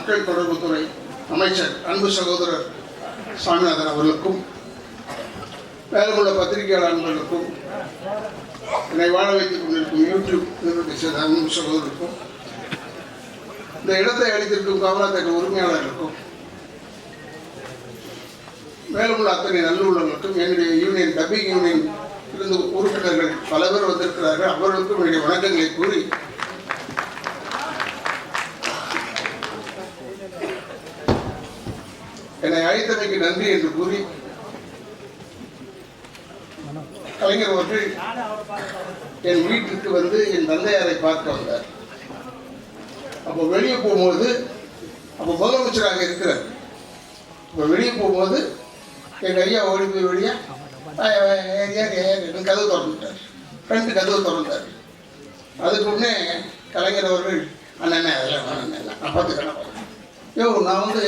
மக்கள் தொடர்புத்துறை அமைச்சர் அன்பு சகோதரர் சாமிநாதன் அவர்களுக்கும் மேலுள்ள பத்திரிகையாளர் அன்பர்களுக்கும் என்னை வாழ வைத்துக் கொண்டிருக்கும் யூடியூப் நிறுவனத்தை சேர்ந்த அன்பு சகோதரருக்கும் இந்த இடத்தை அளித்திருக்கும் கமலாத்தேட்ட உரிமையாளர்களுக்கும் மேலும் உள்ள அத்தனை நல்லுள்ளவர்களுக்கும் என்னுடைய யூனியன் டப்பிங் யூனியன் இருந்து உறுப்பினர்கள் பல பேர் வந்திருக்கிறார்கள். அவர்களுக்கும் என்னுடைய வணக்கங்களை கூறி என்னை அழைத்தமைக்கு நன்றி என்று கூறி கலைஞர் அவர்கள் என் வீட்டிற்கு வந்து என் தந்தையாரை பார்க்க வந்தார். அப்போ வெளியே போகும்போது அப்போ முதலமைச்சராக இருக்கிறார். இப்போ வெளியே போகும்போது எங்கள் ஐயா ஓடி போய் வெளியே கதவு திறந்துட்டார். ஃப்ரெண்டு கதவு திறந்தார். அதுக்கு முன்னே கலைஞர் அவர்கள் அண்ணன் அதெல்லாம் நான் பார்த்துக்கிறேன். நான் வந்து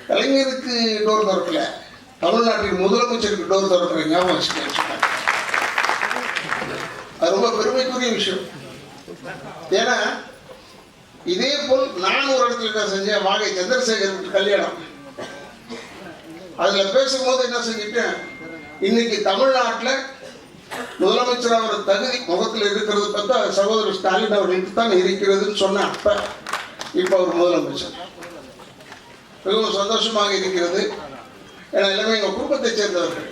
கலைஞருக்கு டோர் திறக்கல, தமிழ்நாட்டின் முதலமைச்சருக்கு டோர் திறக்கிற ஞாபகம் வச்சுக்கேன். அது ரொம்ப பெருமைக்குரிய விஷயம். ஏன்னா இதே போல் நான் ஒரு இடத்துல செஞ்சேன், வாகை சந்திரசேகருக்கு கல்யாணம். அதில் பேசும்போது என்ன செஞ்சுட்டேன், இன்னைக்கு தமிழ்நாட்டில் முதலமைச்சர் அவர் தகுதி முகத்தில் இருக்கிறது பார்த்தா சகோதரர் ஸ்டாலின் அவர்களுக்கு தான் இருக்கிறதுன்னு சொன்னேன். அப்போ இப்போ அவர் முதலமைச்சர். மிகவும் சந்தோஷமாக இருக்கிறது. ஏன்னா எல்லாமே எங்கள் குடும்பத்தை சேர்ந்தவர்கள்.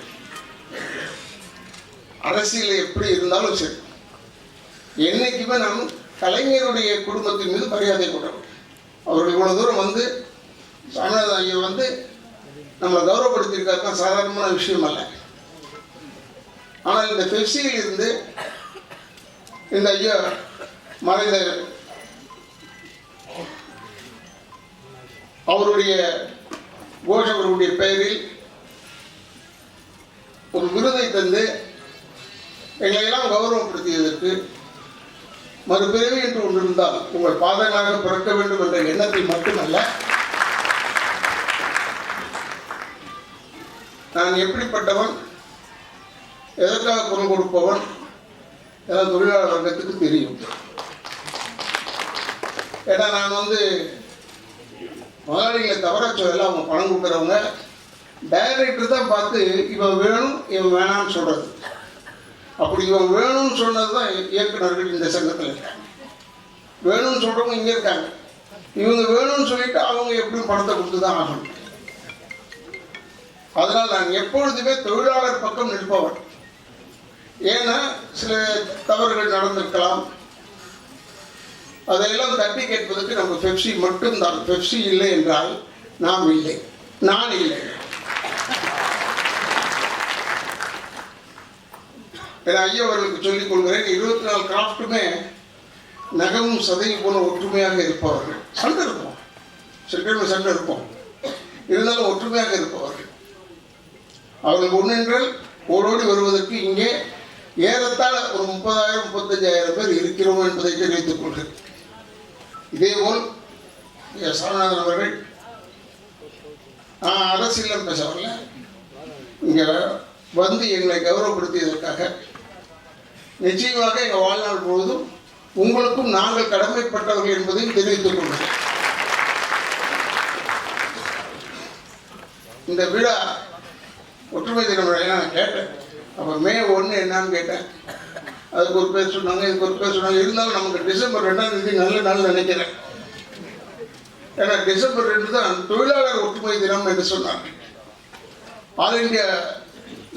அரசியல் எப்படி இருந்தாலும் சரி, என்னைக்குமே நாம் கலைஞருடைய குடும்பத்தின் மீது மரியாதை கொண்டவர். அவர்கள் இவ்வளோ தூரம் வந்து சாமிநாதன் ஐயா வந்து நம்மளை கௌரவப்படுத்தியிருக்காருன்னா சாதாரணமான விஷயம் அல்ல. ஆனால் இந்த பெப்சியில் இருந்து இந்த ஐயா மறைந்த அவருடைய கோஷ் அவருடைய பெயரில் ஒரு விருதை தந்து எங்களையெல்லாம் கௌரவப்படுத்தியதற்கு மறுபிறவி என்று ஒன்று இருந்தால் உங்கள் பாதங்களாக பிறக்க வேண்டும் என்ற எண்ணத்தில் மட்டுமல்ல, நான் எப்படிப்பட்டவன், எதற்காக குரல் கொடுப்பவன் எல்லாம் தொழிலாளர் வர்க்கத்துக்கு தெரியும். ஏன்னா நான் வந்து முதலாளிகளை தவற சொல்லல. அவங்க பணம் கொடுக்குறவங்க டைரக்டர் தான் பார்த்து இவன் வேணும் இவன் வேணான்னு சொல்கிறது. அப்படி இவன் வேணும்னு சொன்னது தான் இயக்குநர்கள் இந்த சங்கத்தில் இருக்காங்க. வேணும்னு சொல்கிறவங்க இங்கே இருக்காங்க. இவங்க வேணும்னு சொல்லிட்டு அவங்க எப்படியும் பணத்தை கொடுத்து தான் ஆகணும். அதனால் நான் எப்பொழுதுமே தொழிலாளர் பக்கம் நிற்பவன். ஏன்னா சில தவறுகள் நடந்திருக்கலாம், அதையெல்லாம் தட்டி கேட்பதற்கு நம்ம பெப்சி மட்டும்தான். பெப்சி இல்லை என்றால் நாம் இல்லை, நான் இல்லை. ஏன்னா ஐயா அவர்களுக்கு சொல்லிக் கொள்கிறேன், 24 கிராஃப்ட்டுமே நகமும் சதையும் போன ஒற்றுமையாக இருப்பவர்கள். சண்டை இருப்போம், சில சண்டை இருப்போம், இருந்தாலும் ஒற்றுமையாக இருப்பவர்கள். அவர்கள் ஒன்றென்றால் ஓடோடி வருவதற்கு இங்கே ஏறத்தாழ ஒரு 30,000 35,000 பேர் இருக்கிறோம் என்பதை தெரிவித்துக் கொள்கிறேன். இதேபோல் சாமிநாதன் அவர்கள் அரசியலும் பேச வரல, இங்கே வந்து எங்களை கௌரவப்படுத்தியதற்காக நிச்சயமாக எங்கள் வாழ்நாள் முழுவதும் உங்களுக்கும் நாங்கள் கடமைப்பட்டவர்கள் என்பதையும் தெரிவித்துக் கொள்கிறேன். இந்த விழா ஒற்றுமை தினம் நான் கேட்டேன். அப்போ மே 1 என்னான்னு கேட்டேன். அதுக்கு ஒரு பேர் சொன்னாங்க, இதுக்கு ஒரு பேர் சொன்னாங்க. இருந்தாலும் நமக்கு டிசம்பர் 2ஆம் தேதி நல்ல நாள் நினைக்கிறேன். ஏன்னா டிசம்பர் 2 தான் தொழிலாளர் ஒற்றுமை தினம் என்று சொன்னாங்க. ஆல் இண்டியா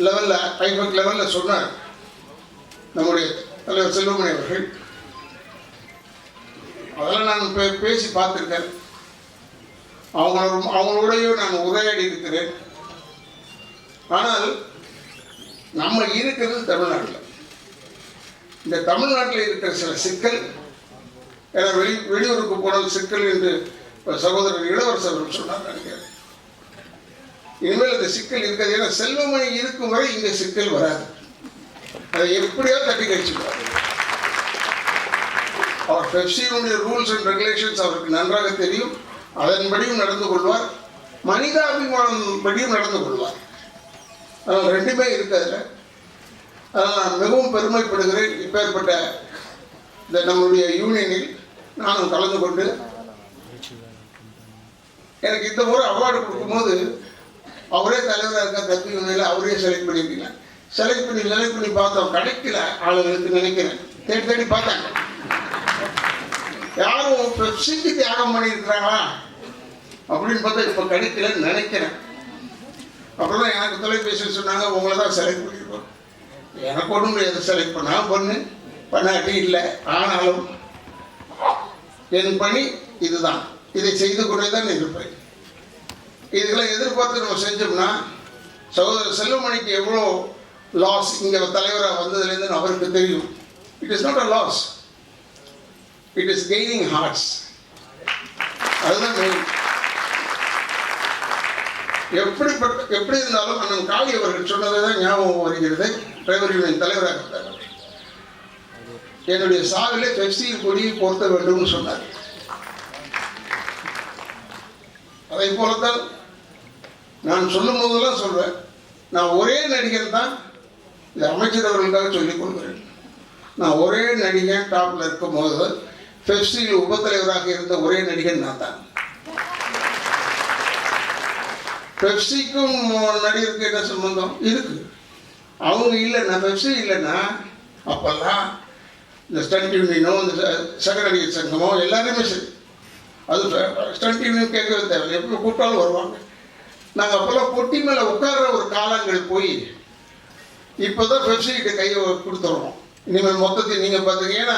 லெவலில் ஐபக் லெவலில் சொன்னார் நம்முடைய தலைவர் செல்வமணி அவர்கள். அதெல்லாம் நான் பேசி பார்த்துருக்கேன். அவங்களோடையும் நான் உரையாடி இருக்கிறேன். ஆனால் நம்ம இருக்கிறது தமிழ்நாட்டில். இந்த தமிழ்நாட்டில் இருக்கிற சில சிக்கல், ஏன்னா வெளியூருக்கு போனால் சிக்கல் என்று சகோதரர் இளவரசர் அவர்கள் சொன்னார் நினைக்கிறேன். இனிமேல் இந்த சிக்கல் இருக்காது. ஏன்னா செல்வமணி இருக்கும் வரை இங்கே சிக்கல் வராது. அதை எப்படியாவது தட்டி கழிச்சுடுவார். அவர் பெப்சியினுடைய ரூல்ஸ் அண்ட் ரெகுலேஷன்ஸ் அவருக்கு நன்றாக தெரியும். அதன்படியும் நடந்து கொள்வார், மனிதாபிமானம் படியும் நடந்து கொள்வார். அதனால் ரெண்டுமே இருக்காதுல்ல. அதனால் நான் மிகவும் பெருமைப்படுகிறேன். இப்பேற்பட்ட இந்த நம்மளுடைய யூனியனில் நானும் கலந்து கொண்டு எனக்கு இந்த முறை அவார்டு கொடுக்கும்போது அவரே தலைவராக இருக்க கல்வி உண்மையில் அவரே செலக்ட் பண்ணியிருக்கீங்க. செலக்ட் பண்ணி பார்த்தோம், கிடைக்கல ஆளுங்களுக்கு நினைக்கிறேன். தேடி தேடி பார்த்தாங்க, யாரும் பெப்சிக்கு தியாகம் பண்ணியிருக்கிறாங்களா அப்படின்னு பார்த்தா இப்போ கிடைக்கலன்னு நினைக்கிறேன். அப்புறம் தான் எனக்கு தொலைபேசியில் சொன்னாங்க, உங்களை தான் செலக்ட் பண்ணியிருக்கோம். எனக்கு ஒன்றும் முடியாது, செலக்ட் பண்ணாட்டி இல்லை. ஆனாலும் என் பணி இதுதான், இதை செய்து கொண்டே தான் இருப்பேன். இதுக்கெல்லாம் எதிர்பார்த்து நம்ம செஞ்சோம்னா சகோதரர் செல்வமணிக்கு எவ்வளோ லாஸ் இங்கே தலைவராக வந்ததுலேருந்து அவருக்கு தெரியும். It is not a loss, it is gaining hearts. அதுதான் மெயின். எப்படி இருந்தாலும் அண்ணன் காளி அவர்கள் சொன்னதை தான் ஞாபகம் வருகிறது. டிரைவர் யூனியன் தலைவராக இருந்தார். என்னுடைய சாவிலே பெப்சியில் கொடியை பொருத்த வேண்டும்னு சொன்னார். அதை போலத்தான் நான் சொல்லும் போதெல்லாம் சொல்வேன், நான் ஒரே நடிகர் தான், இந்த அமைச்சர் அவர்களுக்காக சொல்லிக் கொள்கிறேன். நான் ஒரே நடிகன் டாப்பில் இருக்கும் போது பெப்சியில் உபத்தலைவராக இருந்த ஒரே நடிகன் நான் தான். பெப்சிக்கும் நடிகருக்கு என்ன சம்பந்தம் இருக்கு? அவங்க இல்லைன்னா, பெப்சி இல்லைன்னா அப்பெல்லாம் இந்த ஸ்டண்ட் யூனியனோ இந்த சக நடிகர் சங்கமோ எல்லாருமே சரி, அது ஸ்டண்ட் யூனியன் கேட்கவே தேவை, எப்போ கூப்பிட்டாலும் வருவாங்க. நாங்கள் அப்போல்லாம் பொட்டி மேலே உட்கார்ற ஒரு காலங்கள் போய் இப்போ தான் பெப்சிக்கிட்ட கையை கொடுத்துட்றோம். இனிமேல் மொத்தத்தையும் நீங்கள் பார்த்துங்க. ஏன்னா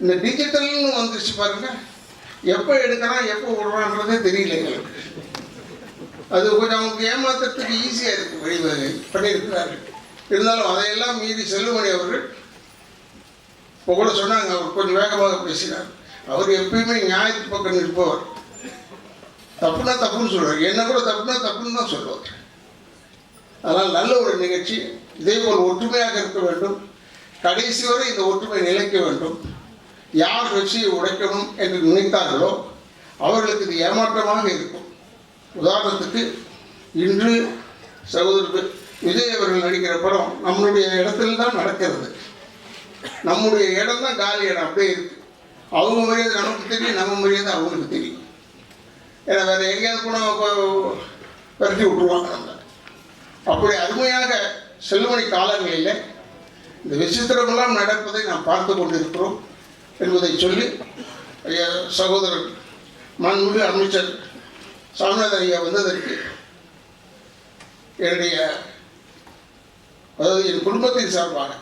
இந்த டிஜிட்டல்னு வந்துருச்சு பாருங்க, எப்போ எடுக்கிறான் எப்போ விடுறான்றதே தெரியல எங்களுக்கு. அது கொஞ்சம் அவங்களுக்கு ஏமாத்துறதுக்கு ஈஸியாக இருக்குது, வழிவகை பண்ணியிருக்கிறார்கள். இருந்தாலும் அதையெல்லாம் மீறி செல்வமணி அவர்கள் இப்போ கூட சொன்னாங்க, அவர் கொஞ்சம் வேகமாக பேசினார். அவர் எப்பயுமே நியாயத்து பக்கம் நிற்பவர். தப்புனா தப்புன்னு சொல்லுவார், என்ன கூட தப்புனா தப்புன்னு தான் சொல்லுவார். அதனால் நல்ல ஒரு நிகழ்ச்சி. இதே போல் ஒற்றுமையாக இருக்க வேண்டும். கடைசி வரை இந்த ஒற்றுமை நிலைக்க வேண்டும். யார் வெற்றியை உடைக்கணும் என்று நினைத்தார்களோ அவர்களுக்கு இது ஏமாற்றமாக இருக்கும். உதாரணத்துக்கு இன்று சகோதரர் விஜய் அவர்கள் நடிக்கிற படம் நம்மளுடைய இடத்துல தான் நடக்கிறது. நம்முடைய இடம் தான் காலி இடம், அப்படியே இருக்கு. அவங்க மரியாதை நமக்கு தெரியும், நம்ம மரியாதை அவங்களுக்கு தெரியும். ஏன்னா வேற எங்கேயாவது கூட விரட்டி விட்டுருவாங்க நம்ம. அப்படி அருமையாக செல்வமணி காலங்களில் இந்த விசித்திரமெல்லாம் நடப்பதை நாம் பார்த்து கொண்டிருக்கிறோம் என்பதை சொல்லி, சகோதரர் மாண்புமிகு அமைச்சர் சாமிநாதன் ஐயா வந்ததற்கு என்னுடைய, அதாவது என் குடும்பத்தின் சார்பாக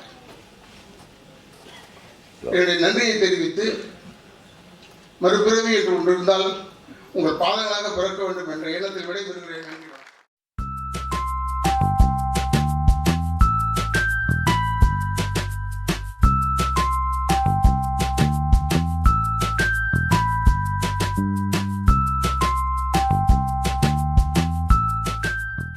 என்னுடைய நன்றியை தெரிவித்து, மறுபிறவி என்று ஒன்று இருந்தால் உங்கள் பாதங்களாக பிறக்க வேண்டும் என்ற எண்ணத்தில் விடைபெறுகிறேன். நன்றி.